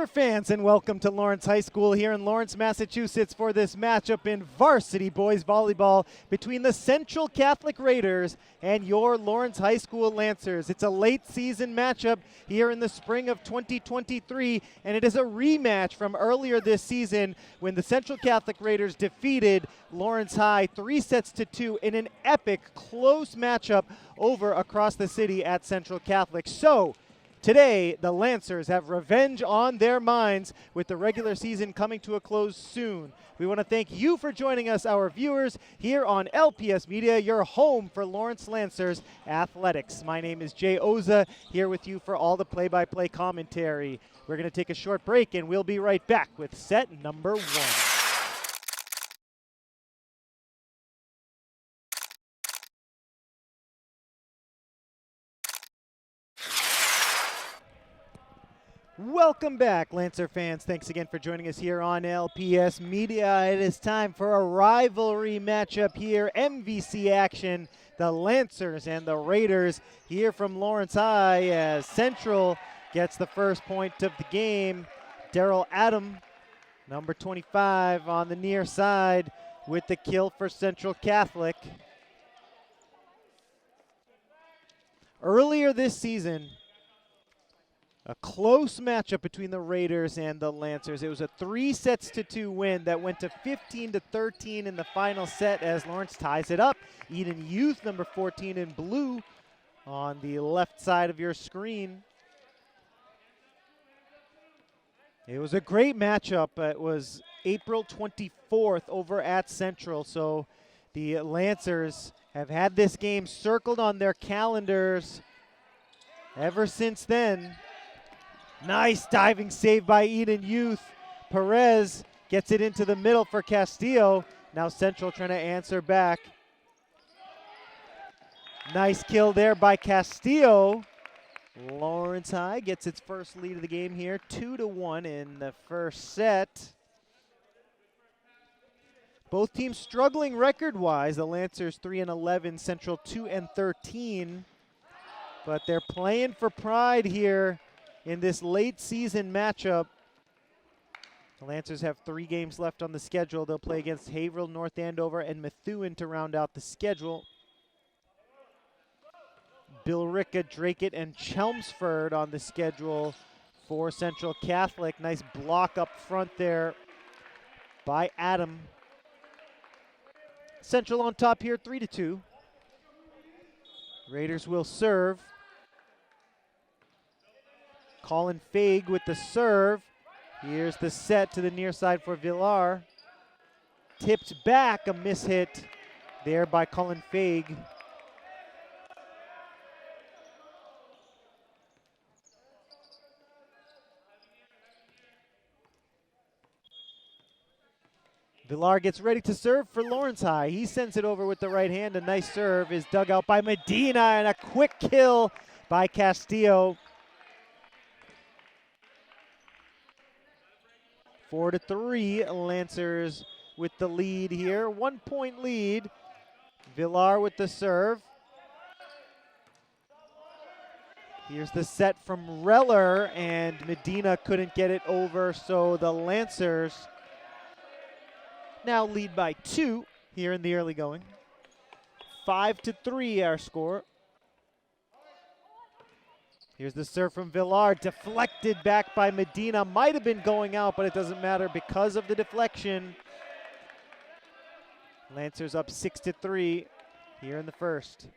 Lancer fans, and welcome to Lawrence High School here in Lawrence, Massachusetts for this matchup in varsity boys volleyball between the Central Catholic Raiders and your Lawrence High School Lancers. It's a late season matchup here in the spring of 2023, and it is a rematch from earlier this season when the Central Catholic Raiders defeated Lawrence High 3-2 in an epic close matchup over across the city at Central Catholic. So today, the Lancers have revenge on their minds with the regular season coming to a close soon. We want to thank you for joining us, our viewers, here on LPS Media, your home for Lawrence Lancers athletics. My name is Jay Oza, here with you for all the play-by-play commentary. We're going to take a short break, and we'll be right back with set number 1. Welcome back, Lancer fans. Thanks again for joining us here on LPS Media. It is time for a rivalry matchup here, MVC action. The Lancers and the Raiders here from Lawrence High as Central gets the first point of the game. Daryl Adam, number 25 on the near side with the kill for Central Catholic. Earlier this season, a close matchup between the Raiders and the Lancers. It was a 3-2 win that went to 15-13 in the final set as Lawrence ties it up. Eden Youth, number 14 in blue, on the left side of your screen. It was a great matchup. It was April 24th over at Central. So the Lancers have had this game circled on their calendars ever since then. Nice diving save by Eden Youth. Perez gets it into the middle for Castillo. Now Central trying to answer back. Nice kill there by Castillo. Lawrence High gets its first lead of the game here, 2-1 in the first set. Both teams struggling record-wise. The Lancers 3-11, Central 2-13. But they're playing for pride here in this late season matchup. The Lancers have 3 games left on the schedule. They'll play against Haverhill, North Andover, and Methuen to round out the schedule. Billerica, Dracut, and Chelmsford on the schedule for Central Catholic. Nice block up front there by Adam. Central on top here, 3-2. Raiders will serve. Colin Faig with the serve. Here's the set to the near side for Villar. Tipped back, a mishit there by Colin Faig. Villar gets ready to serve for Lawrence High. He sends it over with the right hand. A nice serve is dug out by Medina, and a quick kill by Castillo. 4-3, Lancers with the lead here. 1 point lead. Villar with the serve. Here's the set from Reller, and Medina couldn't get it over, so the Lancers now lead by 2 here in the early going. 5-3 our score. Here's the serve from Villar, deflected back by Medina. Might have been going out, but it doesn't matter because of the deflection. Lancers up 6-3 here in the first.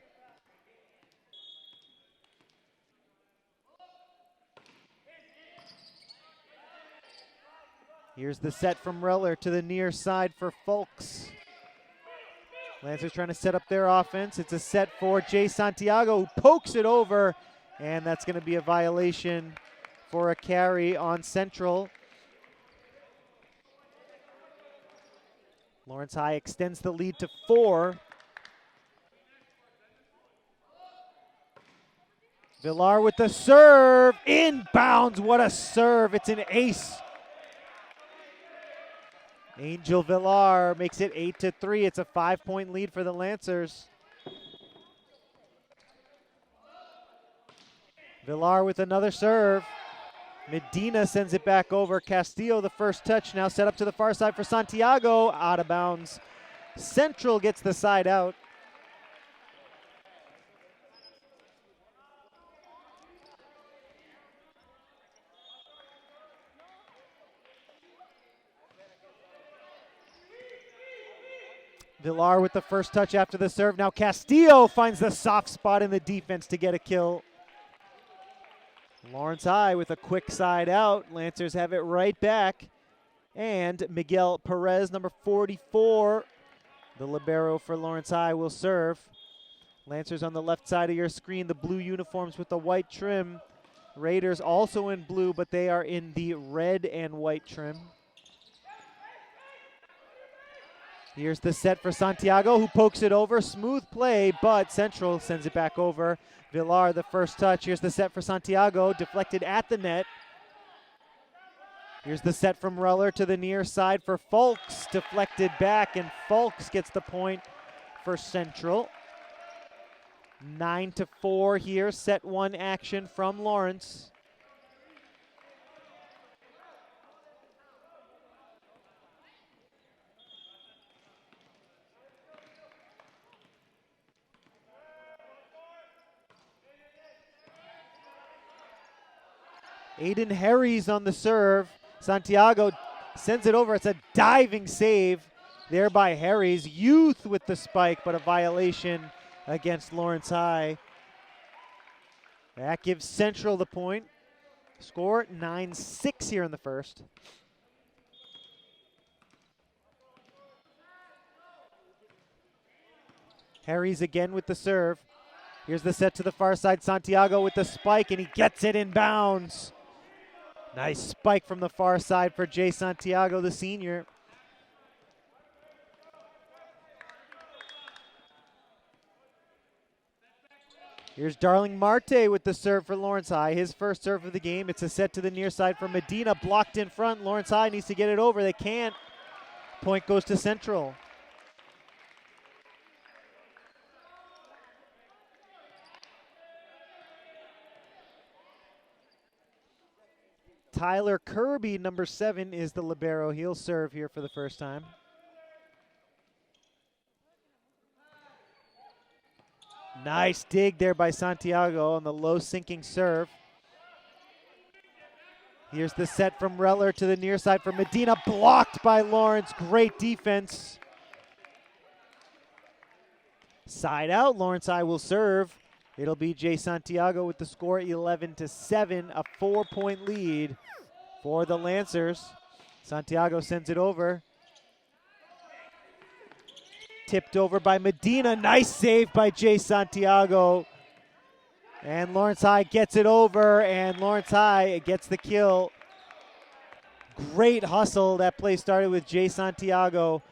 Here's the set from Reller to the near side for Fulks. Lancers trying to set up their offense. It's a set for Jay Santiago, who pokes it over, and that's going to be a violation for a carry on Central. Lawrence High extends the lead to 4. Villar with the serve, inbounds, what a serve, it's an ace. Angel Villar makes it 8-3. It's a 5-point lead for the Lancers. Villar with another serve. Medina sends it back over. Castillo, the first touch, now set up to the far side for Santiago. Out of bounds. Central gets the side out. Villar with the first touch after the serve. Now Castillo finds the soft spot in the defense to get a kill. Lawrence High with a quick side out. Lancers have it right back. And Miguel Perez, number 44, the libero for Lawrence High, will serve. Lancers on the left side of your screen, the blue uniforms with the white trim. Raiders also in blue, but they are in the red and white trim. Here's the set for Santiago, who pokes it over. Smooth play, but Central sends it back over. Villar, the first touch. Here's the set for Santiago, deflected at the net. Here's the set from Reller to the near side for Fulks, deflected back, and Fulks gets the point for Central. 9-4 here, set one action from Lawrence. Aiden Harries on the serve. Santiago sends it over. It's a diving save there by Harries. Youth with the spike, but a violation against Lawrence High. That gives Central the point. Score 9-6 here in the first. Harries again with the serve. Here's the set to the far side. Santiago with the spike, and he gets it in bounds. Nice spike from the far side for Jay Santiago, the senior. Here's Darling Marte with the serve for Lawrence High. His first serve of the game. It's a set to the near side for Medina. Blocked in front. Lawrence High needs to get it over. They can't. Point goes to Central. Tyler Kirby, number 7, is the libero. He'll serve here for the first time. Nice dig there by Santiago on the low sinking serve. Here's the set from Reller to the near side for Medina. Blocked by Lawrence. Great defense. Side out. Lawrence High will serve. It'll be Jay Santiago with the score 11-7, a 4-point lead for the Lancers. Santiago sends it over. Tipped over by Medina. Nice save by Jay Santiago. And Lawrence High gets it over, and Lawrence High gets the kill. Great hustle. That play started with Jay Santiago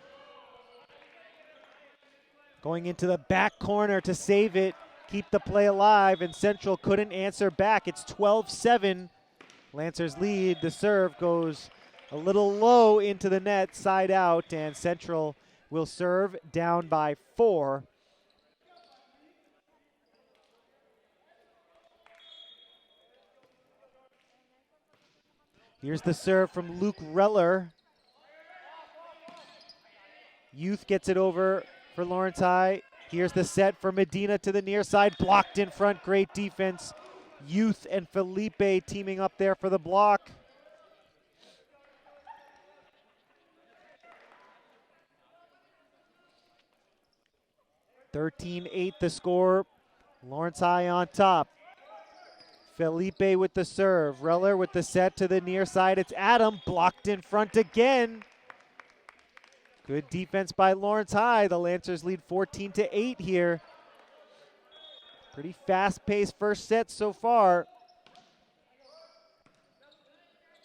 going into the back corner to save it. Keep the play alive, and Central couldn't answer back. It's 12-7. Lancers lead. The serve goes a little low into the net, side out, and Central will serve down by 4. Here's the serve from Luke Reller. Youth gets it over for Lawrence High. Here's the set for Medina to the near side. Blocked in front. Great defense. Youth and Felipe teaming up there for the block. (13-8) the score. Lawrence High on top. Felipe with the serve. Reller with the set to the near side. It's Adam. Blocked in front again. Good defense by Lawrence High. The Lancers lead 14-8 here. Pretty fast-paced first set so far.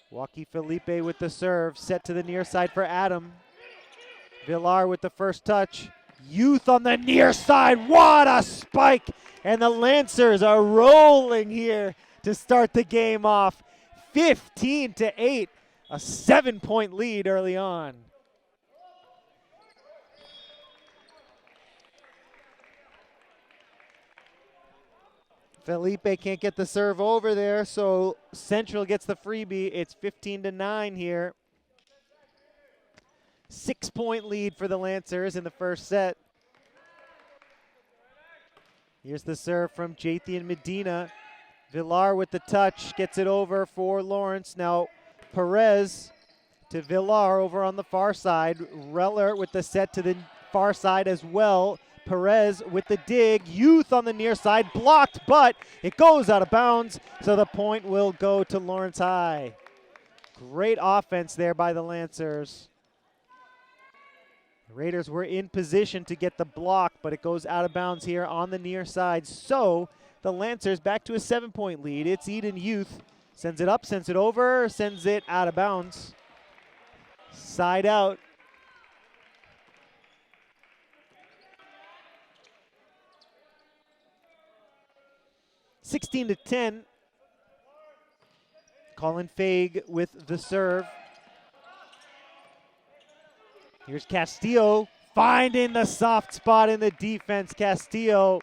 Joaquin Felipe with the serve. Set to the near side for Adam. Villar with the first touch. Youth on the near side. What a spike! And the Lancers are rolling here to start the game off. 15-8. A 7-point lead early on. Felipe can't get the serve over there, so Central gets the freebie. It's 15-9 here. 6-point lead for the Lancers in the first set. Here's the serve from Jathian Medina. Villar with the touch, gets it over for Lawrence. Now Perez to Villar over on the far side. Reller with the set to the far side as well. Perez with the dig. Youth on the near side, blocked, but it goes out of bounds, so the point will go to Lawrence High. Great offense there by the Lancers. The Raiders were in position to get the block, but it goes out of bounds here on the near side. So the Lancers back to a 7-point lead. It's Eden Youth. Sends it up, sends it over, sends it out of bounds. Side out. (16-10). Colin Faig with the serve. Here's Castillo finding the soft spot in the defense. Castillo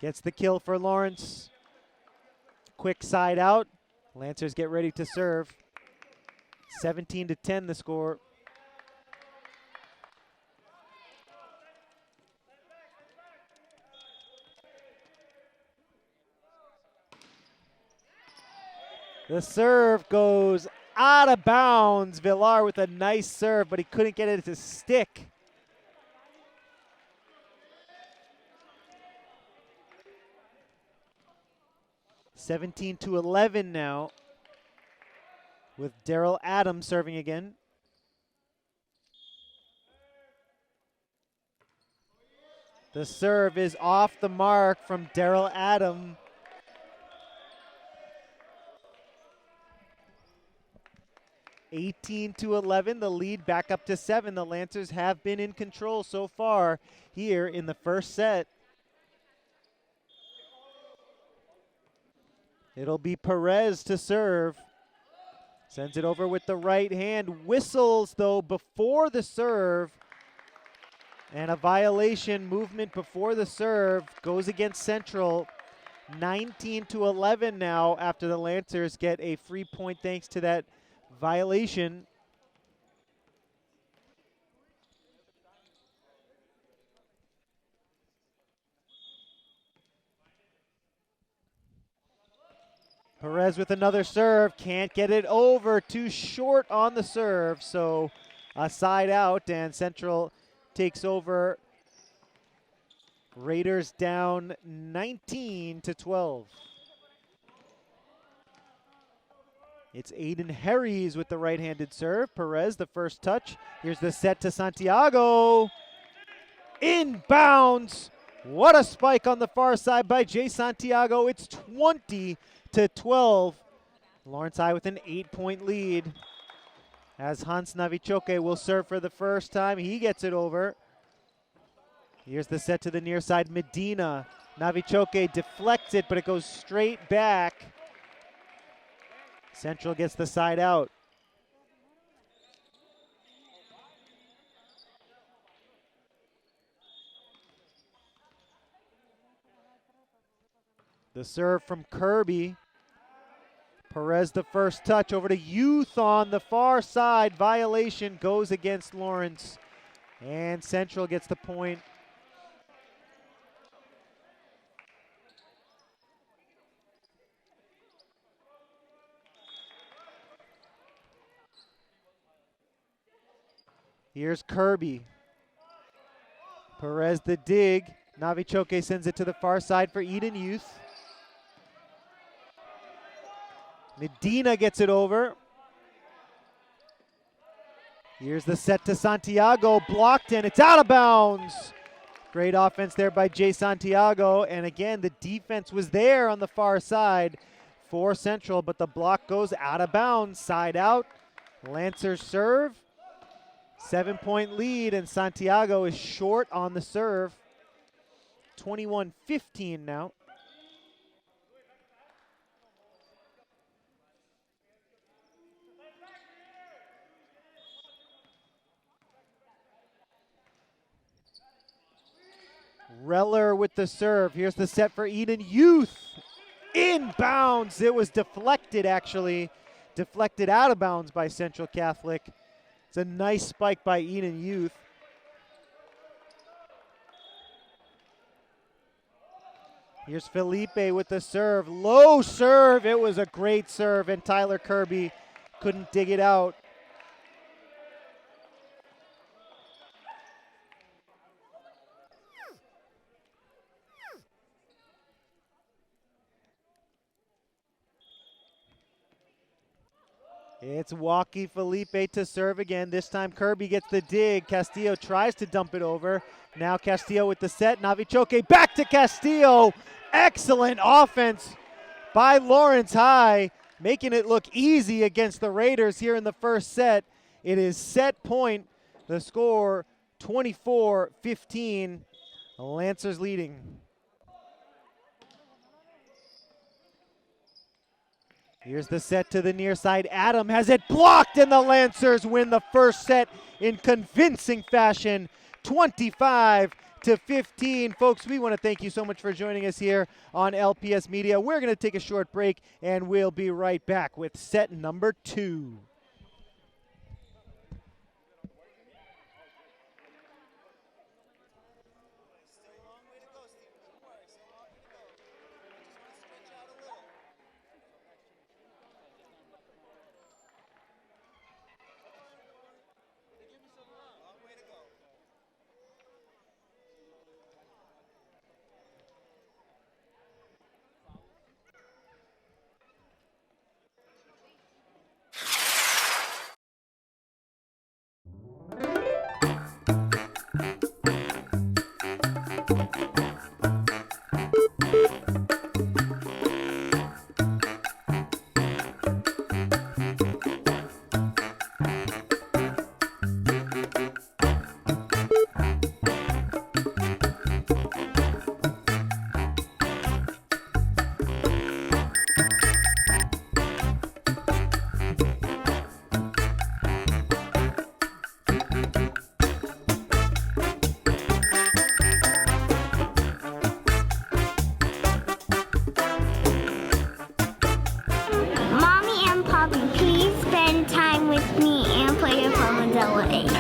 gets the kill for Lawrence. Quick side out. Lancers get ready to serve. 17-10 the score. The serve goes out of bounds. Villar with a nice serve, but he couldn't get it to stick. (17-11) now, with Daryl Adams serving again. The serve is off the mark from Daryl Adams. (18-11), the lead back up to 7. The Lancers have been in control so far here in the first set. It'll be Perez to serve. Sends it over with the right hand. Whistles, though, before the serve. And a violation movement before the serve goes against Central. 19-11 now after the Lancers get a free point thanks to that violation. Perez with another serve, can't get it over, too short on the serve, so a side out, and Central takes over. Raiders down 19-12. It's Aiden Harries with the right-handed serve. Perez, the first touch. Here's the set to Santiago. Inbounds. What a spike on the far side by Jay Santiago. It's 20-12. Lawrence High with an 8-point lead. As Hans Navichoke will serve for the first time. He gets it over. Here's the set to the near side. Medina. Navichoke deflects it, but it goes straight back. Central gets the side out. The serve from Kirby. Perez the first touch over to Youth on the far side. Violation goes against Lawrence. And Central gets the point. Here's Kirby. Perez the dig. Navichoke sends it to the far side for Eden Youth. Medina gets it over. Here's the set to Santiago. Blocked, and it's out of bounds. Great offense there by Jay Santiago. And again, the defense was there on the far side for Central, but the block goes out of bounds. Side out. Lancers serve. 7-point lead, and Santiago is short on the serve. 21-15 now. Reller with the serve. Here's the set for Eden Youth. inbounds. It was deflected, actually. Deflected out of bounds by Central Catholic. It's a nice spike by Eden Youth. Here's Felipe with the serve. Low serve. It was a great serve, and Tyler Kirby couldn't dig it out. It's Walkie Felipe to serve again. This time Kirby gets the dig. Castillo tries to dump it over. Now Castillo with the set. Navichoke back to Castillo. Excellent offense by Lawrence High, making it look easy against the Raiders here in the first set. It is set point. The score 24-15. The Lancers leading. Here's the set to the near side. Adam has it blocked, and the Lancers win the first set in convincing fashion, 25-15. Folks, we want to thank you so much for joining us here on LPS Media. We're going to take a short break, and we'll be right back with set number 2.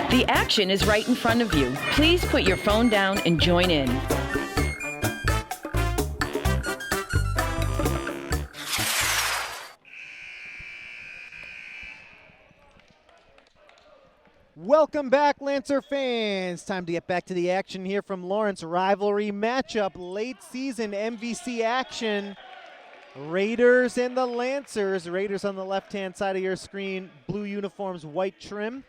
The action is right in front of you. Please put your phone down and join in. Welcome back, Lancer fans. Time to get back to the action here from Lawrence. Rivalry matchup, late season MVC action. Raiders and the Lancers. Raiders on the left-hand side of your screen. Blue uniforms, white trim.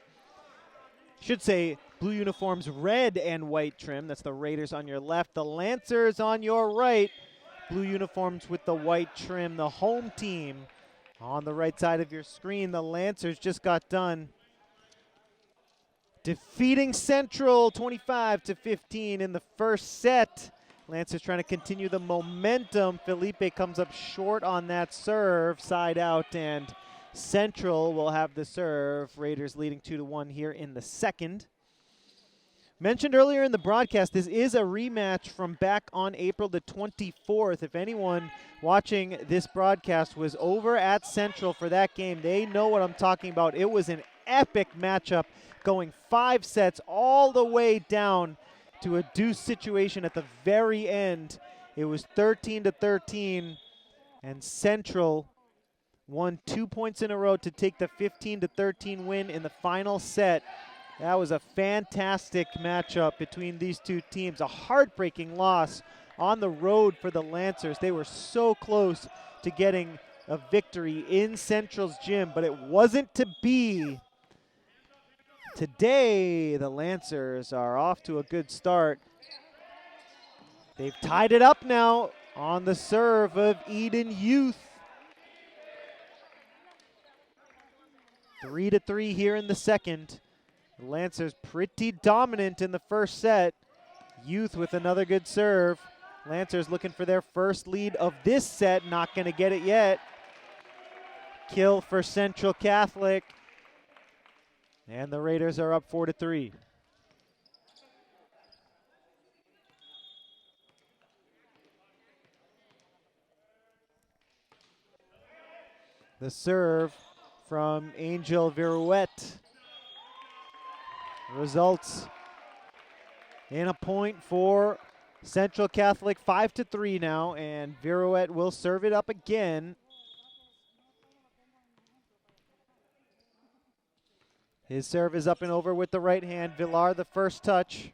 Should say blue uniforms, red and white trim. That's the Raiders on your left. The Lancers on your right. Blue uniforms with the white trim. The home team on the right side of your screen. The Lancers just got done defeating Central 25-15 in the first set. Lancers trying to continue the momentum. Felipe comes up short on that serve, side out, and Central will have the serve. Raiders leading 2-1 here in the second. Mentioned earlier in the broadcast, this is a rematch from back on April the 24th. If anyone watching this broadcast was over at Central for that game, they know what I'm talking about. It was an epic matchup going 5 sets all the way down to a deuce situation at the very end. It was 13-13, and Central won 2 points in a row to take the 15-13 win in the final set. That was a fantastic matchup between these two teams. A heartbreaking loss on the road for the Lancers. They were so close to getting a victory in Central's gym, but it wasn't to be. Today, the Lancers are off to a good start. They've tied it up now on the serve of Eden Youth. 3-3 here in the second. The Lancers pretty dominant in the first set. Youth with another good serve. Lancers looking for their first lead of this set. Not going to get it yet. Kill for Central Catholic. And the Raiders are up 4-3. The serve from Angel Virouette results in a point for Central Catholic, 5-3 now, and Virouette will serve it up again. His serve is up and over with the right hand. Villar the first touch.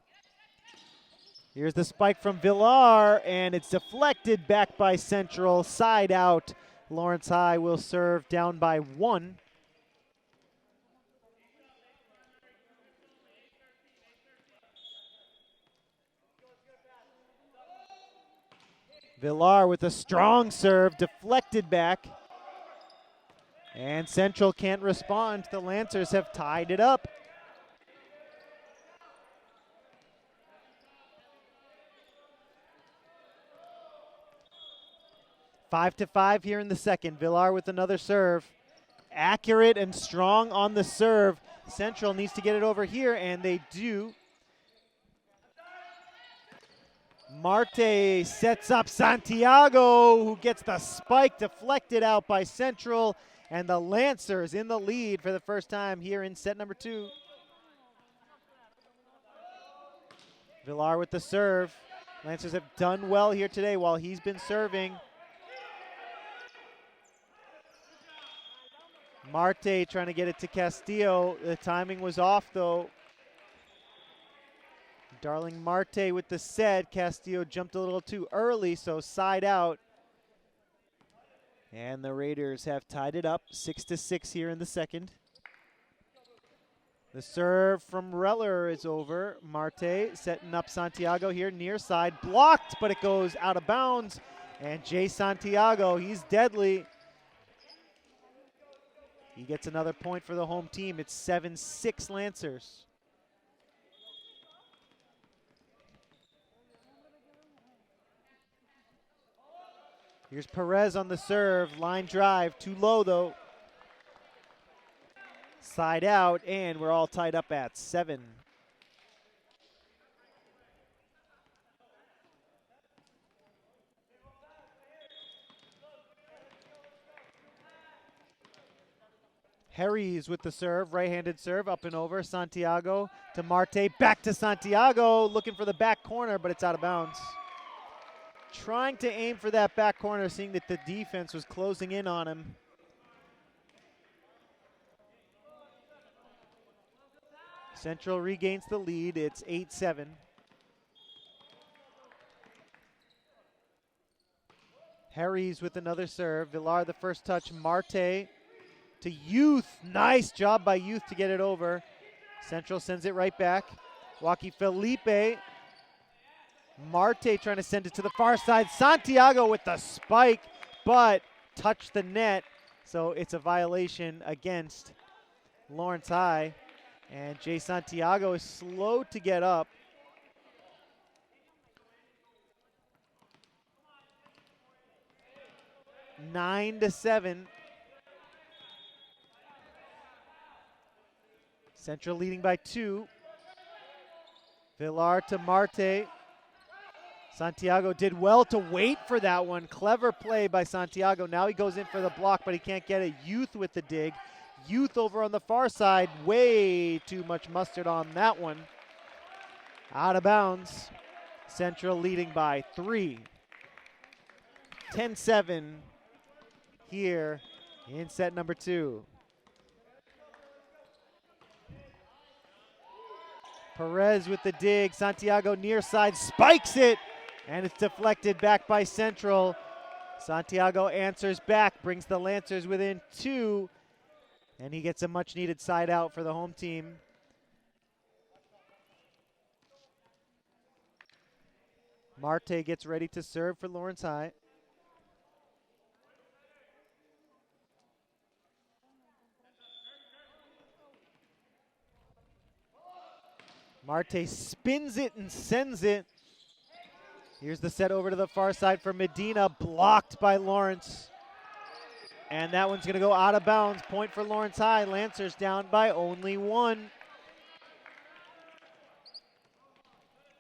Here's the spike from Villar, and it's deflected back by Central. Side out. Lawrence High will serve down by 1. Villar with a strong serve, deflected back. And Central can't respond. The Lancers have tied it up. Five to 5 here in the second. Villar with another serve. Accurate and strong on the serve. Central needs to get it over here, and they do. Marte sets up Santiago, who gets the spike deflected out by Central, and the Lancers in the lead for the first time here in set number 2. Villar with the serve. Lancers have done well here today while he's been serving. Marte trying to get it to Castillo. The timing was off though. Darling Marte with the set. Castillo jumped a little too early, so side out. And the Raiders have tied it up 6-6 here in the second. The serve from Reller is over. Marte setting up Santiago here near side. Blocked, but it goes out of bounds. And Jay Santiago, he's deadly. He gets another point for the home team. It's 7-6 Lancers. Here's Perez on the serve. Line drive, too low though. Side out, and we're all tied up at 7. Harry's with the serve, right-handed serve, up and over. Santiago to Marte, back to Santiago, looking for the back corner, but it's out of bounds. Trying to aim for that back corner, seeing that the defense was closing in on him. Central regains the lead, it's 8-7. Harry's with another serve. Villar the first touch, Marte to Youth. Nice job by Youth to get it over. Central sends it right back. Joaquin Felipe. Marte trying to send it to the far side. Santiago with the spike, but touched the net. So it's a violation against Lawrence High. And Jay Santiago is slow to get up. Nine to 7. Central leading by 2. Villar to Marte. Santiago did well to wait for that one. Clever play by Santiago. Now he goes in for the block, but he can't get it. Youth with the dig. Youth over on the far side. Way too much mustard on that one. Out of bounds. Central leading by 3. 10-7 here in set number 2. Perez with the dig. Santiago near side spikes it, and it's deflected back by Central. Santiago answers back, brings the Lancers within 2, and he gets a much needed side out for the home team. Marte gets ready to serve for Lawrence High. Marte spins it and sends it. Here's the set over to the far side for Medina, blocked by Lawrence. And that one's going to go out of bounds. Point for Lawrence High. Lancers down by only 1.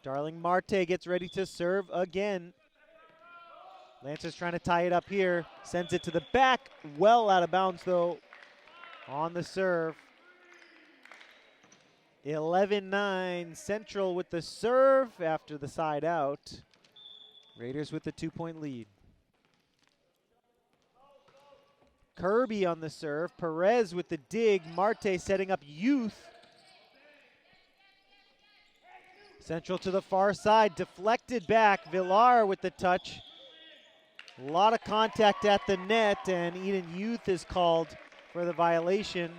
Darling Marte gets ready to serve again. Lancers trying to tie it up here. Sends it to the back. Well out of bounds, though, on the serve. 11-9. Central with the serve after the side out. Raiders with the 2-point lead. Kirby on the serve. Perez with the dig. Marte setting up Youth. Central to the far side. Deflected back. Villar with the touch. A lot of contact at the net, and Eden Youth is called for the violation.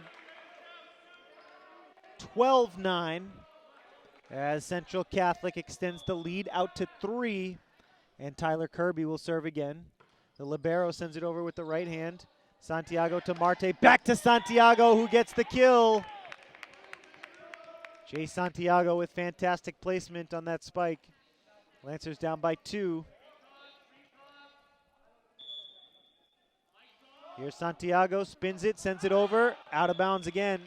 12-9 as Central Catholic extends the lead out to 3, and Tyler Kirby will serve again. The libero sends it over with the right hand. Santiago to Marte, back to Santiago, who gets the kill. Jay Santiago with fantastic placement on that spike. Lancers down by 2. Here's Santiago, spins it, sends it over, out of bounds again.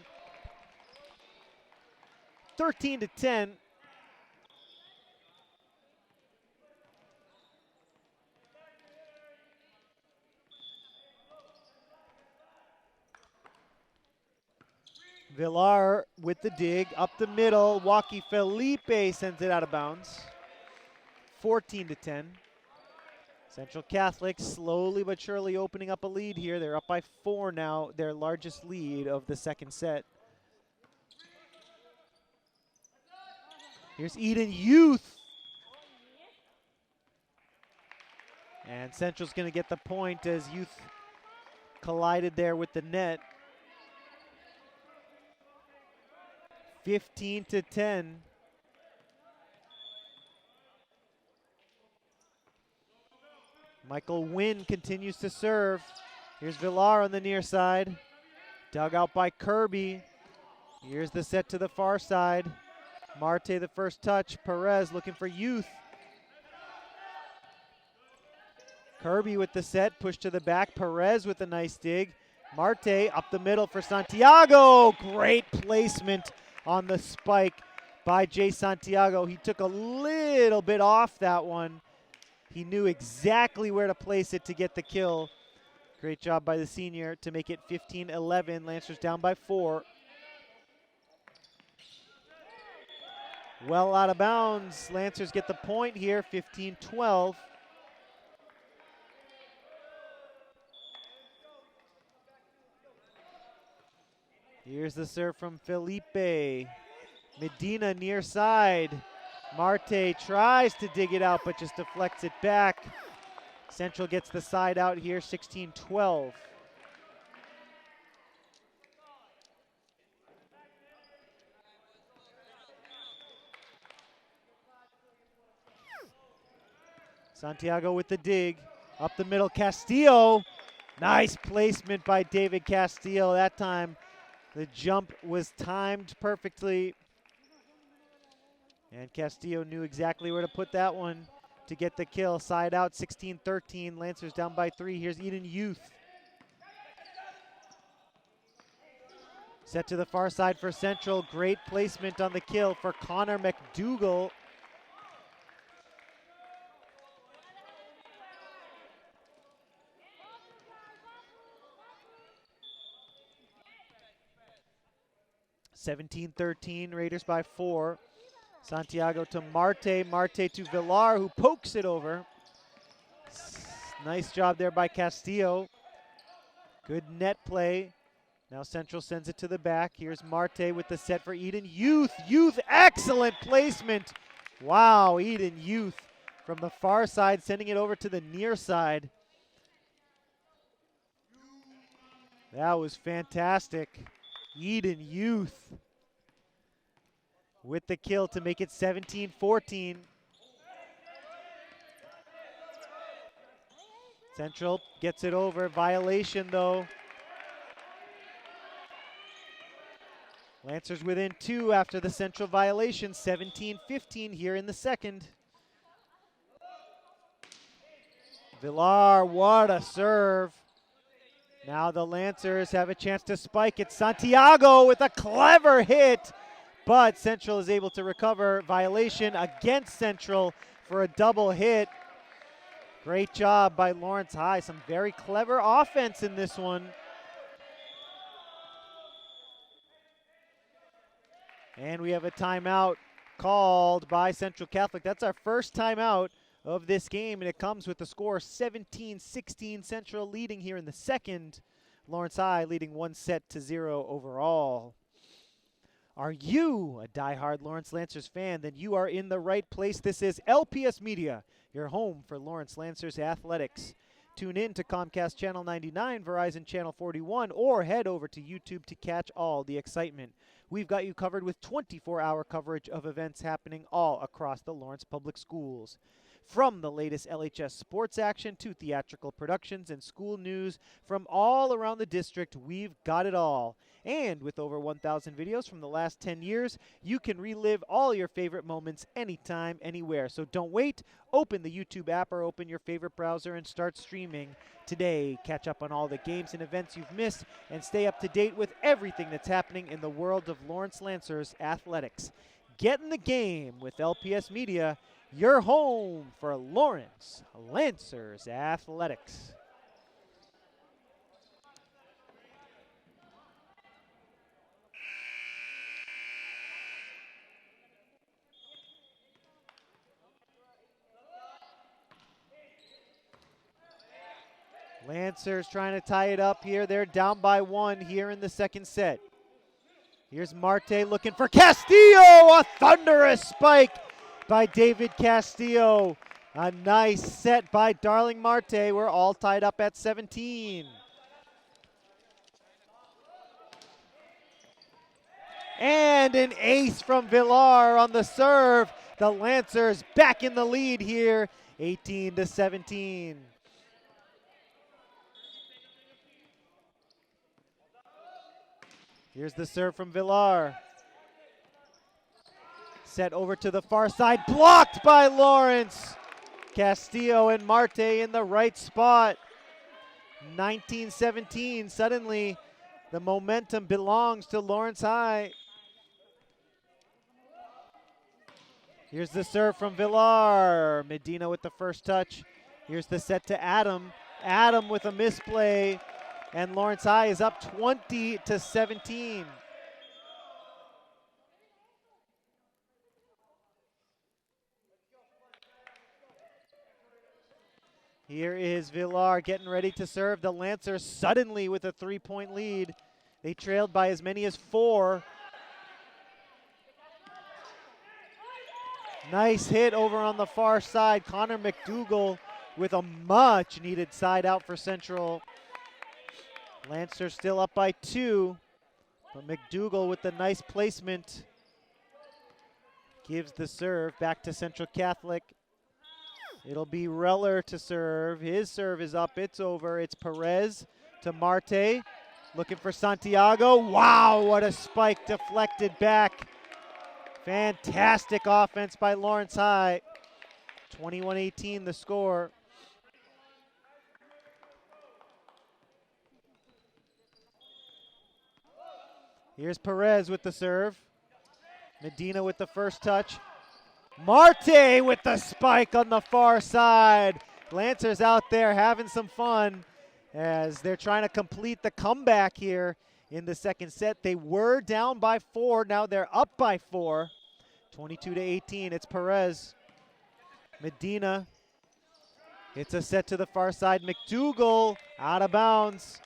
13-10. Villar with the dig, up the middle. Joaquin Felipe sends it out of bounds. 14-10. Central Catholic slowly but surely opening up a lead here. They're up by 4 now, their largest lead of the second set. Here's Eden Youth. And Central's going to get the point as Youth collided there with the net. 15-10. Michael Wynn continues to serve. Here's Villar on the near side. Dug out by Kirby. Here's the set to the far side. Marte the first touch. Perez looking for Youth. Kirby with the set, push to the back. Perez with a nice dig. Marte up the middle for Santiago. Great placement on the spike by Jay Santiago. He took a little bit off that one. He knew exactly where to place it to get the kill. Great job by the senior to make it 15-11. Lancers down by 4. Well out of bounds. Lancers get the point here, 15-12. Here's the serve from Felipe. Medina near side. Marte tries to dig it out, but just deflects it back. Central gets the side out here, 16-12. Santiago with the dig. Up the middle, Castillo. Nice placement by David Castillo. That time the jump was timed perfectly. And Castillo knew exactly where to put that one to get the kill. Side out, 16-13. Lancers down by 3. Here's Eden Youth. Set to the far side for Central. Great placement on the kill for Connor McDougall. (17-13), Raiders by 4. Santiago to Marte, Marte to Villar, who pokes it over. Nice job there by Castillo. Good net play. Now Central sends it to the back. Here's Marte with the set for Eden Youth. Youth, excellent placement. Wow, Eden Youth from the far side, sending it over to the near side. That was fantastic. Eden Youth with the kill to make it 17-14. Central gets it over. Violation, though. Lancers within 2 after the Central violation. 17-15 here in the second. Villar, what a serve. Now the Lancers have a chance to spike it. Santiago with a clever hit, but Central is able to recover. Violation against Central for a double hit. Great job by Lawrence High. Some very clever offense in this one. And we have a timeout called by Central Catholic. That's our first timeout of this game, and it comes with the score 17-16. Central leading here in the second. Lawrence High leading 1-0 overall. Are you a diehard Lawrence Lancers fan? Then you are in the right place. This is LPS Media, your home for Lawrence Lancers athletics. Tune in to Comcast Channel 99, Verizon Channel 41, or head over to YouTube to catch all the excitement. We've got you covered with 24-hour coverage of events happening all across the Lawrence Public Schools. From the latest LHS sports action to theatrical productions and school news from all around the district, we've got it all. And with over 1,000 videos from the last 10 years, you can relive all your favorite moments anytime, anywhere. So don't wait. Open the YouTube app or open your favorite browser and start streaming today. Catch up on all the games and events you've missed and stay up to date with everything that's happening in the world of Lawrence Lancers athletics. Get in the game with LPS Media, your home for Lawrence Lancers athletics. Lancers trying to tie it up here. They're down by 1 here in the second set. Here's Marte looking for Castillo. A thunderous spike by David Castillo. A nice set by Darling Marte. We're all tied up at 17. And an ace from Villar on the serve. The Lancers back in the lead here, 18-17. Here's the serve from Villar. Set over to the far side, blocked by Lawrence. Castillo and Marte in the right spot. 19-17, suddenly the momentum belongs to Lawrence High. Here's the serve from Villar. Medina with the first touch. Here's the set to Adam. Adam with a misplay. And Lawrence High is up 20-17. Here is Villar getting ready to serve. The Lancers suddenly with a 3-point lead. They trailed by as many as 4. Nice hit over on the far side. Connor McDougall with a much needed side out for Central. Lancers still up by 2, but McDougall with the nice placement gives the serve back to Central Catholic. It'll be Reller to serve. His serve is up, it's over. It's Perez to Marte, looking for Santiago. Wow, what a spike, deflected back. Fantastic offense by Lawrence High. 21-18 the score. Here's Perez with the serve. Medina with the first touch. Marte with the spike on the far side. Lancers out there having some fun as they're trying to complete the comeback here in the second set. They were down by 4. Now they're up by 4. 22-18. It's Perez. Medina. It's a set to the far side. McDougall out of bounds.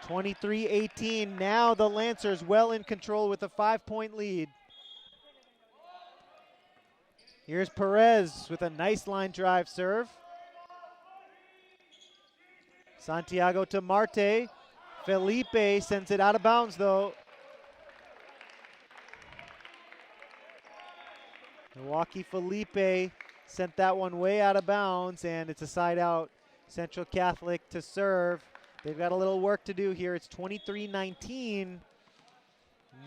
23-18. Now the Lancers well in control with a 5-point lead. Here's Perez with a nice line drive serve. Santiago to Marte. Felipe sends it out of bounds though. Milwaukee Felipe sent that one way out of bounds, and it's a side out. Central Catholic to serve. They've got a little work to do here. It's 23-19.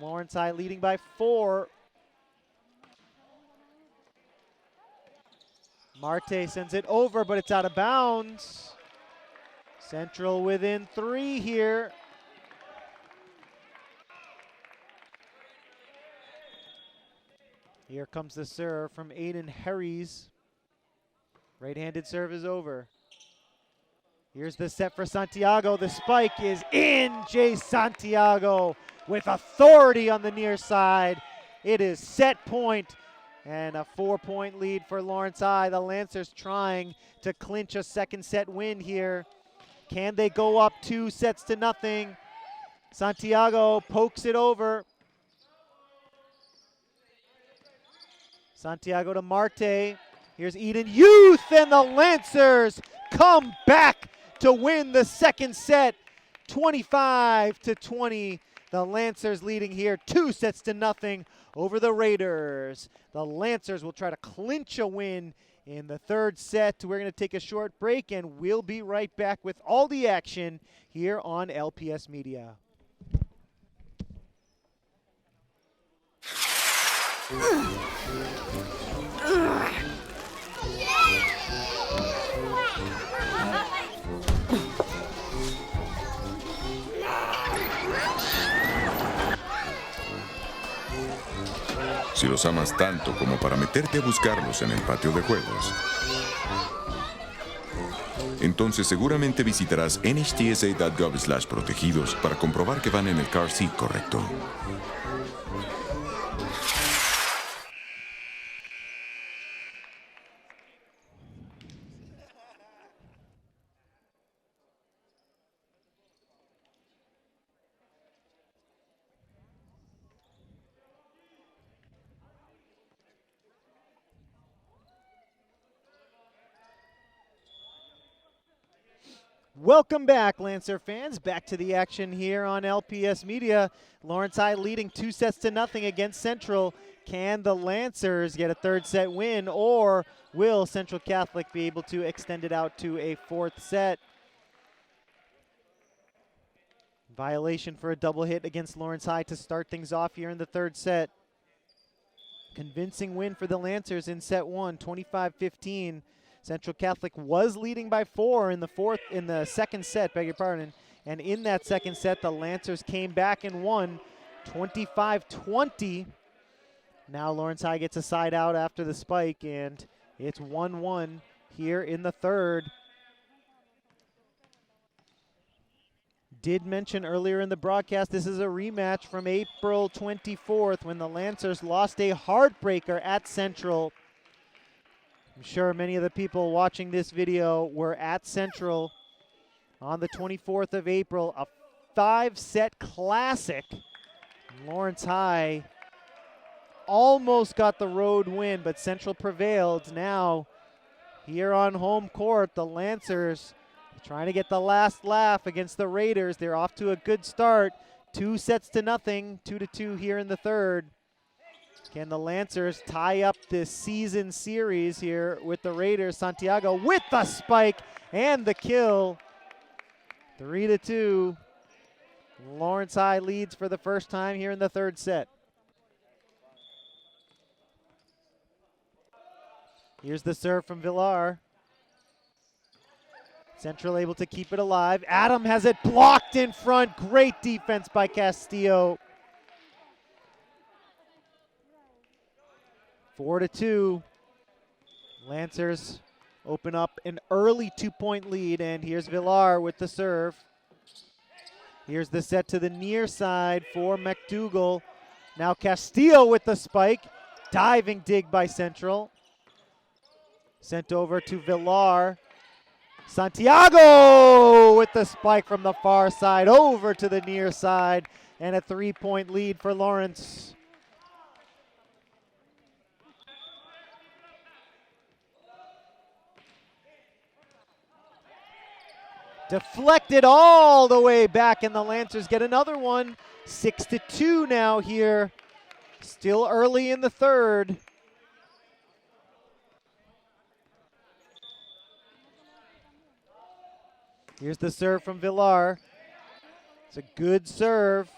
Lawrence High leading by 4. Marte sends it over, but it's out of bounds. Central within 3 here. Here comes the serve from Aiden Harries. Right-handed serve is over. Here's the set for Santiago. The spike is in. Jace Santiago with authority on the near side. It is set point and a 4-point lead for Lawrence High. The Lancers trying to clinch a second set win here. Can they go up 2-0? Santiago pokes it over. Santiago to Marte. Here's Eden Youth, and the Lancers come back to win the second set, 25-20. The Lancers leading here 2-0 over the Raiders. The Lancers will try to clinch a win in the third set. We're going to take a short break, and we'll be right back with all the action here on LPS Media. Si los amas tanto como para meterte a buscarlos en el patio de juegos, entonces seguramente visitarás nhtsa.gov/protegidos para comprobar que van en el car seat correcto. Welcome back, Lancer fans. Back to the action here on LPS Media. Lawrence High leading 2-0 against Central. Can the Lancers get a third set win, or will Central Catholic be able to extend it out to a fourth set? Violation for a double hit against Lawrence High to start things off here in the third set. Convincing win for the Lancers in set one, 25-15. Central Catholic was leading by 4 in the second set, beg your pardon. And in that second set, the Lancers came back and won 25-20. Now Lawrence High gets a side out after the spike, and it's 1-1 here in the third. Did mention earlier in the broadcast, this is a rematch from April 24th when the Lancers lost a heartbreaker at Central. I'm sure many of the people watching this video were at Central on the 24th of April, a 5-set classic. Lawrence High almost got the road win, but Central prevailed. Now, here on home court, the Lancers trying to get the last laugh against the Raiders. They're off to a good start, 2-0, 2-2 here in the third. Can the Lancers tie up this season series here with the Raiders? Santiago with the spike and the kill. 3-2. Lawrence High leads for the first time here in the third set. Here's the serve from Villar. Central able to keep it alive. Adam has it blocked in front. Great defense by Castillo. 4-2. Lancers open up an early 2-point lead, and here's Villar with the serve. Here's the set to the near side for McDougall. Now Castillo with the spike. Diving dig by Central. Sent over to Villar. Santiago with the spike from the far side over to the near side, and a 3-point lead for Lawrence. Deflected all the way back, and the Lancers get another one. 6-2 now here. Still early in the third. Here's the serve from Villar. It's a good serve.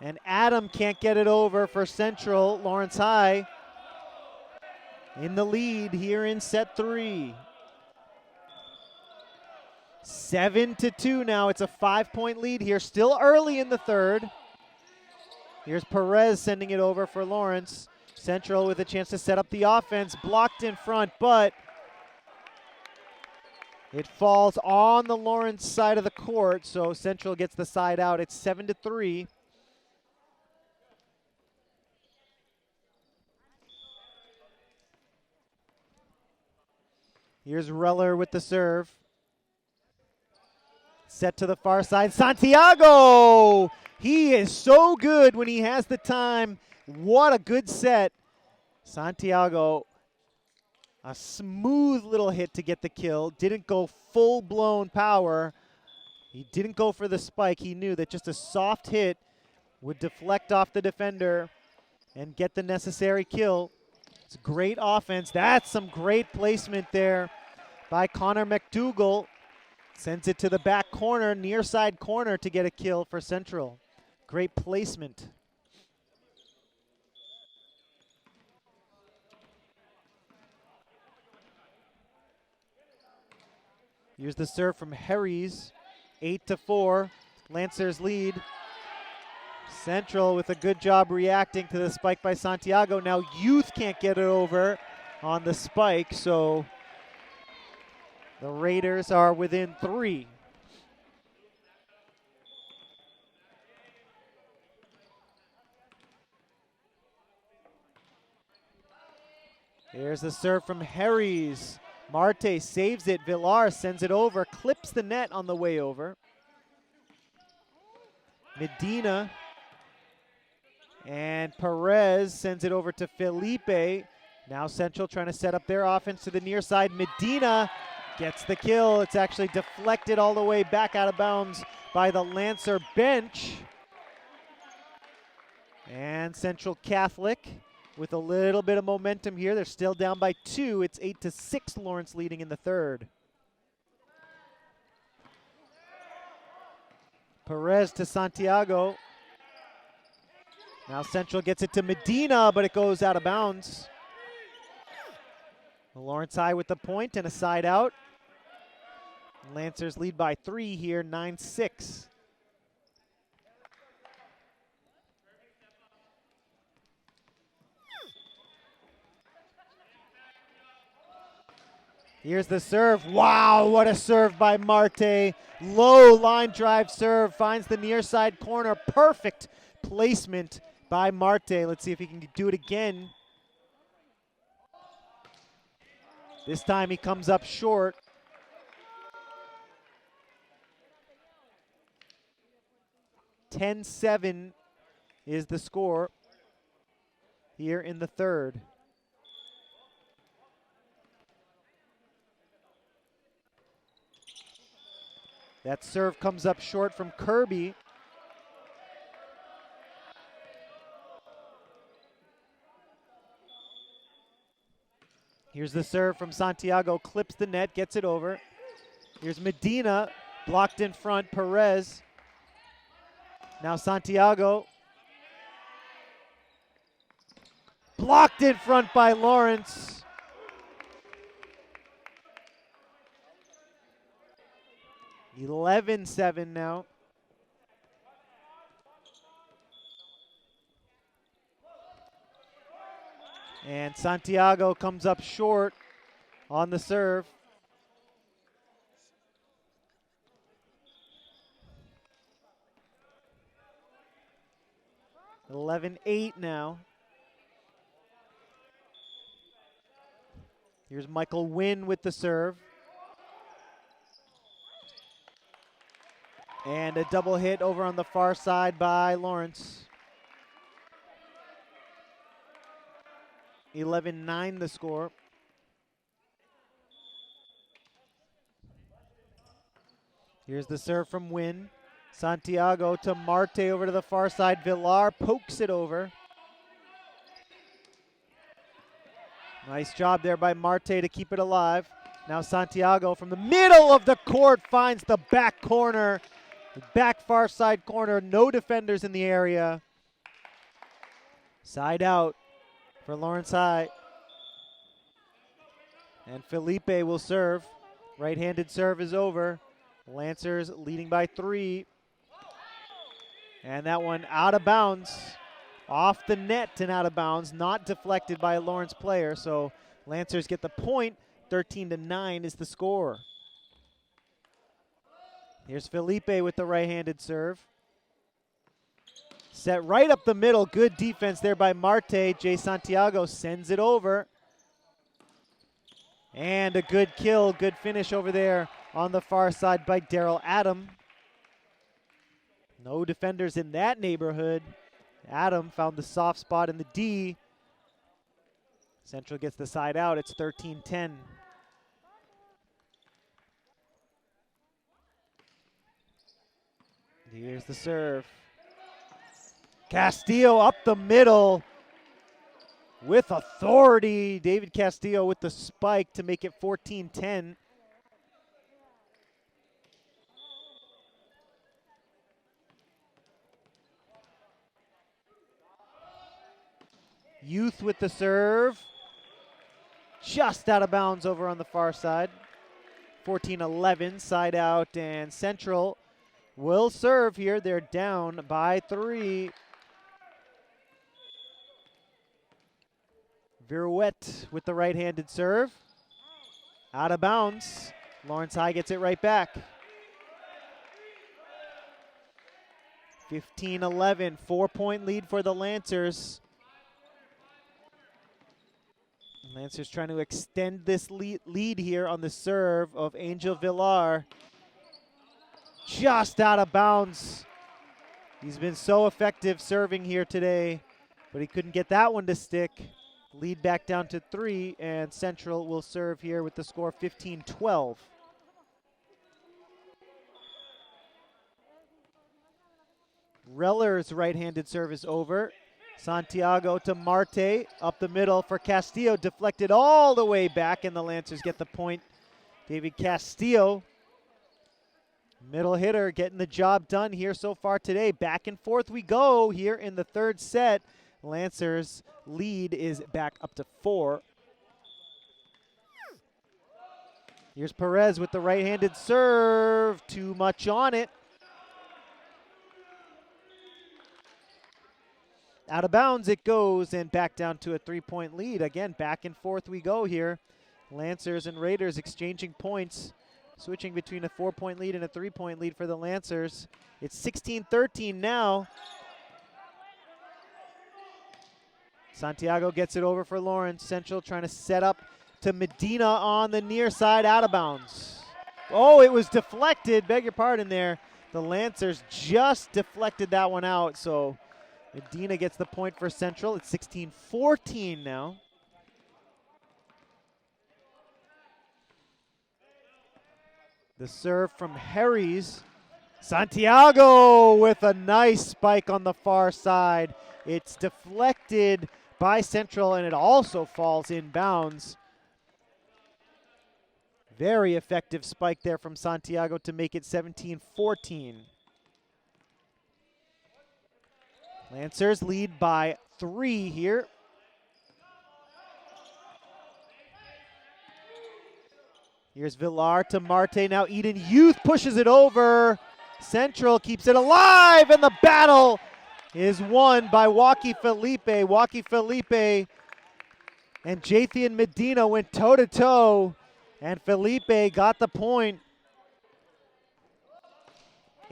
And Adam can't get it over for Central. Lawrence High in the lead here in set 3. 7-2 now. It's a 5-point lead here. Still early in the third. Here's Perez sending it over for Lawrence. Central with a chance to set up the offense. Blocked in front, but It falls on the Lawrence side of the court, so Central gets the side out. It's 7-3. Here's Reller with the serve. Set to the far side. Santiago! He is so good when he has the time. What a good set. Santiago, a smooth little hit to get the kill. Didn't go full-blown power. He didn't go for the spike. He knew that just a soft hit would deflect off the defender and get the necessary kill. It's great offense. That's some great placement there by Connor McDougall. Sends it to the back corner, near side corner to get a kill for Central. Great placement. Here's the serve from Harries. 8-4. Lancers lead. Central with a good job reacting to the spike by Santiago. Now Youth can't get it over on the spike, so the Raiders are within 3. Here's the serve from Harries. Marte saves it. Villar sends it over, clips the net on the way over. Medina and Perez sends it over to Felipe. Now Central trying to set up their offense to the near side. Medina gets the kill. It's actually deflected all the way back out of bounds by the Lancer bench. And Central Catholic with a little bit of momentum here. They're still down by 2. It's 8-6, Lawrence leading in the third. Perez to Santiago. Now Central gets it to Medina, but it goes out of bounds. Lawrence High with the point and a side out. Lancers lead by 3 here, 9-6. Here's the serve. Wow, what a serve by Marte. Low line drive serve, finds the near side corner. Perfect placement by Marte. Let's see if he can do it again. This time he comes up short. (10-7) is the score here in the third. That serve comes up short from Kirby. Here's the serve from Santiago, clips the net, gets it over. Here's Medina, blocked in front, Perez. Now Santiago. Blocked in front by Lawrence. (11-7) now. And Santiago comes up short on the serve. (11-8) now. Here's Michael Wynn with the serve. And a double hit over on the far side by Lawrence. 11-9 the score. Here's the serve from Wynn. Santiago to Marte over to the far side. Villar pokes it over. Nice job there by Marte to keep it alive. Now Santiago from the middle of the court finds the back corner. The back far side corner, no defenders in the area. Side out for Lawrence High. And Felipe will serve. Right-handed serve is over. Lancers leading by 3. And that one out of bounds. Off the net and out of bounds. Not deflected by a Lawrence player. So Lancers get the point. 13-9 is the score. Here's Felipe with the right-handed serve. Set right up the middle. Good defense there by Marte. Jay Santiago sends it over. And a good kill, good finish over there on the far side by Daryl Adam. No defenders in that neighborhood. Adam found the soft spot in the D. Central gets the side out. It's 13-10. Here's the serve. Castillo up the middle with authority. David Castillo with the spike to make it 14-10. Youth with the serve. Just out of bounds over on the far side. 14-11, side out, and Central will serve here. They're down by 3. Virouette with the right-handed serve. Out of bounds. Lawrence High gets it right back. 15-11, 4-point lead for the Lancers. Lancers trying to extend this lead here on the serve of Angel Villar. Just out of bounds. He's been so effective serving here today, but he couldn't get that one to stick. Lead back down to 3, and Central will serve here with the score 15-12. Reller's right-handed serve is over. Santiago to Marte, up the middle for Castillo, deflected all the way back, and the Lancers get the point. David Castillo, middle hitter, getting the job done here so far today. Back and forth we go here in the third set. Lancers lead is back up to 4. Here's Perez with the right-handed serve. Too much on it. Out of bounds it goes, and back down to a 3-point lead. Again, back and forth we go here. Lancers and Raiders exchanging points, switching between a 4-point lead and a 3-point lead for the Lancers. It's 16-13 now. Santiago gets it over for Lawrence. Central trying to set up to Medina on the near side, out of bounds. Oh, it was deflected. Beg your pardon there. The Lancers just deflected that one out, so Medina gets the point for Central. It's 16-14 now. The serve from Harries. Santiago with a nice spike on the far side. It's deflected by Central, and it also falls in bounds. Very effective spike there from Santiago to make it 17-14. Lancers lead by 3 here. Here's Villar to Marte. Now Eden Youth pushes it over. Central keeps it alive, and the battle is won by Joaquin Felipe. Joaquin Felipe and Jathian Medina went toe-to-toe, and Felipe got the point.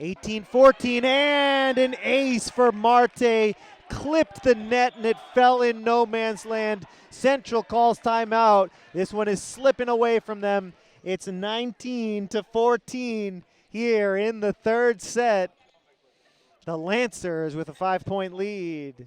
18-14, and an ace for Marte. Clipped the net, and it fell in no man's land. Central calls timeout. This one is slipping away from them. It's 19-14 here in the third set. The Lancers with a 5-point lead.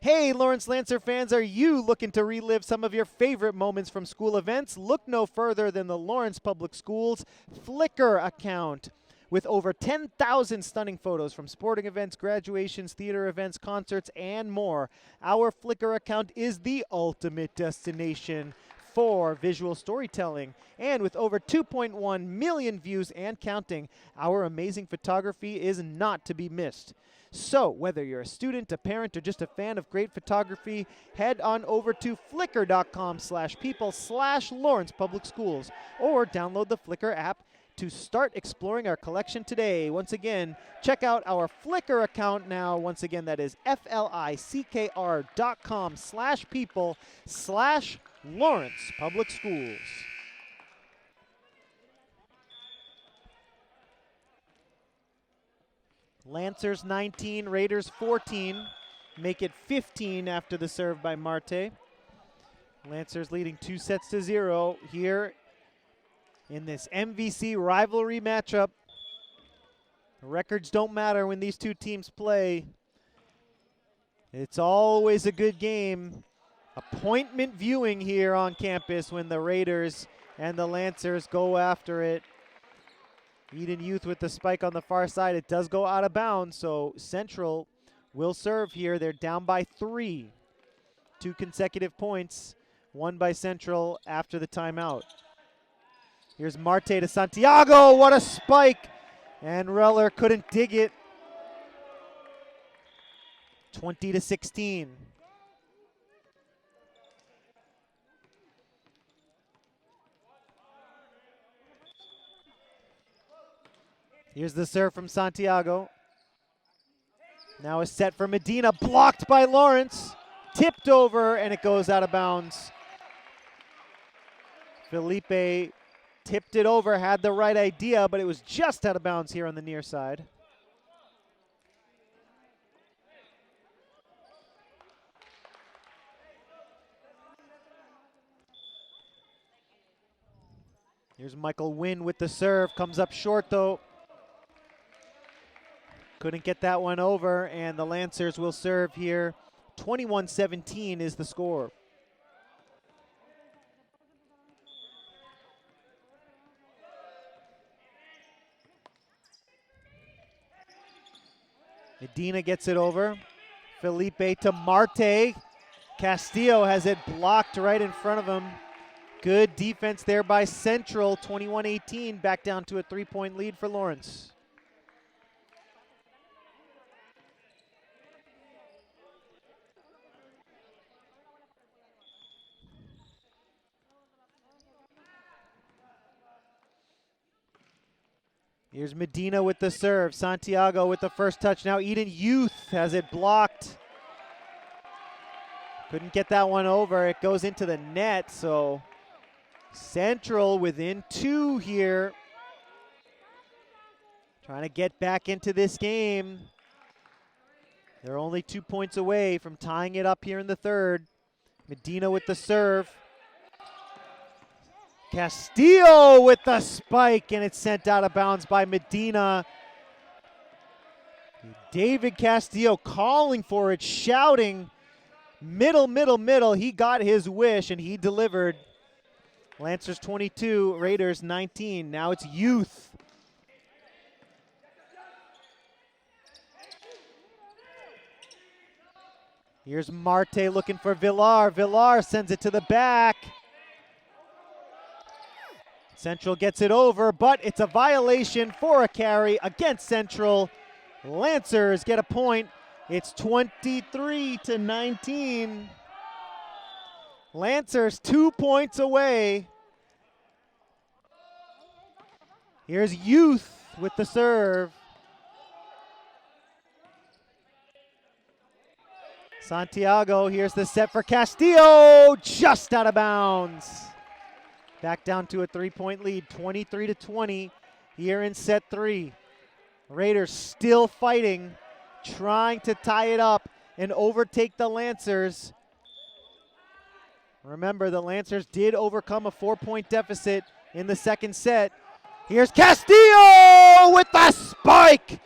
Hey, Lawrence Lancer fans, are you looking to relive some of your favorite moments from school events? Look no further than the Lawrence Public Schools Flickr account. With over 10,000 stunning photos from sporting events, graduations, theater events, concerts, and more, our Flickr account is the ultimate destination for visual storytelling. And with over 2.1 million views and counting, our amazing photography is not to be missed. So whether you're a student, a parent, or just a fan of great photography, head on over to flickr.com/people/Lawrence Public Schools or download the Flickr app to start exploring our collection today. Once again, check out our Flickr account now. Once again, that is flickr.com/people/Lawrence Public Schools. Lancers 19, Raiders 14. Make it 15 after the serve by Marte. Lancers leading 2-0 here in this MVC rivalry matchup. Records don't matter when these two teams play. It's always a good game. Appointment viewing here on campus when the Raiders and the Lancers go after it. Eden Youth with the spike on the far side. It does go out of bounds, so Central will serve here. They're down by 3. 2 consecutive points, won by Central after the timeout. Here's Marte to Santiago. What a spike! And Reller couldn't dig it. 20-16. Here's the serve from Santiago. Now a set for Medina, blocked by Lawrence. Tipped over, and it goes out of bounds. Felipe tipped it over, had the right idea, but it was just out of bounds here on the near side. Here's Michael Wynn with the serve, comes up short though. Couldn't get that one over, and the Lancers will serve here. 21-17 is the score. Medina gets it over. Felipe to Marte. Castillo has it blocked right in front of him. Good defense there by Central. 21-18, back down to a 3-point lead for Lawrence. Here's Medina with the serve. Santiago with the first touch. Now Eden Youth has it blocked. Couldn't get that one over. It goes into the net, so Central within 2 here. Trying to get back into this game. They're only 2 points away from tying it up here in the third. Medina with the serve. Castillo with the spike, and it's sent out of bounds by Medina. David Castillo calling for it, shouting, middle, middle, middle. He got his wish, and he delivered. Lancers 22, Raiders 19. Now it's Youth. Here's Marte looking for Villar. Villar sends it to the back. Central gets it over, but it's a violation for a carry against Central. Lancers get a point. It's 23-19. Lancers 2 points away. Here's Youth with the serve. Santiago, here's the set for Castillo, just out of bounds. Back down to a 3-point lead, 23-20 here in set 3. Raiders still fighting, trying to tie it up and overtake the Lancers. Remember, the Lancers did overcome a 4-point deficit in the second set. Here's Castillo with the spike.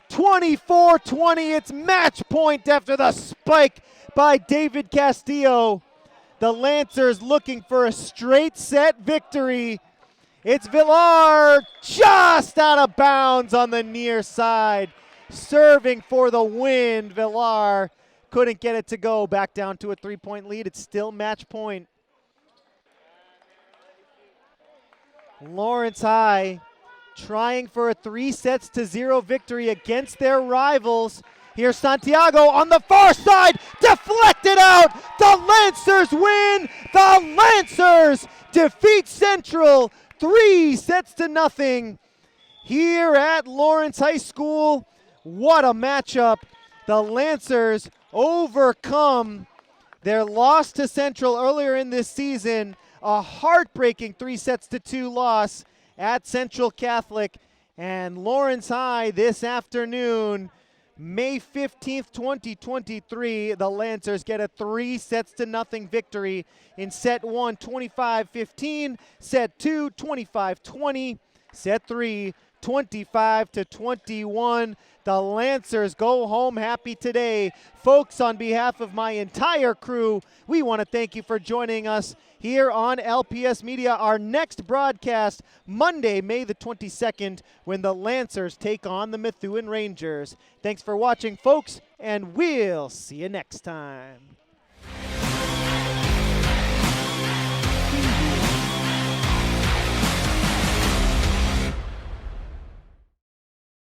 24-20, it's match point after the spike by David Castillo. The Lancers looking for a straight set victory. It's Villar just out of bounds on the near side. Serving for the win. Villar couldn't get it to go. Back down to a 3-point lead. It's still match point. Lawrence High trying for a 3-0 victory against their rivals. Here's Santiago on the far side, deflected out. The Lancers win. The Lancers defeat Central 3-0 here at Lawrence High School. What a matchup. The Lancers overcome their loss to Central earlier in this season. A heartbreaking 3-2 loss at Central Catholic. And Lawrence High this afternoon, May 15th, 2023, the Lancers get a 3-0 victory in set 1, 25-15, set 2, 25-20, set 3, 25-21. The Lancers go home happy today. Folks, on behalf of my entire crew, we want to thank you for joining us here on LPS Media. Our next broadcast, Monday, May the 22nd, when the Lancers take on the Methuen Rangers. Thanks for watching, folks, and we'll see you next time.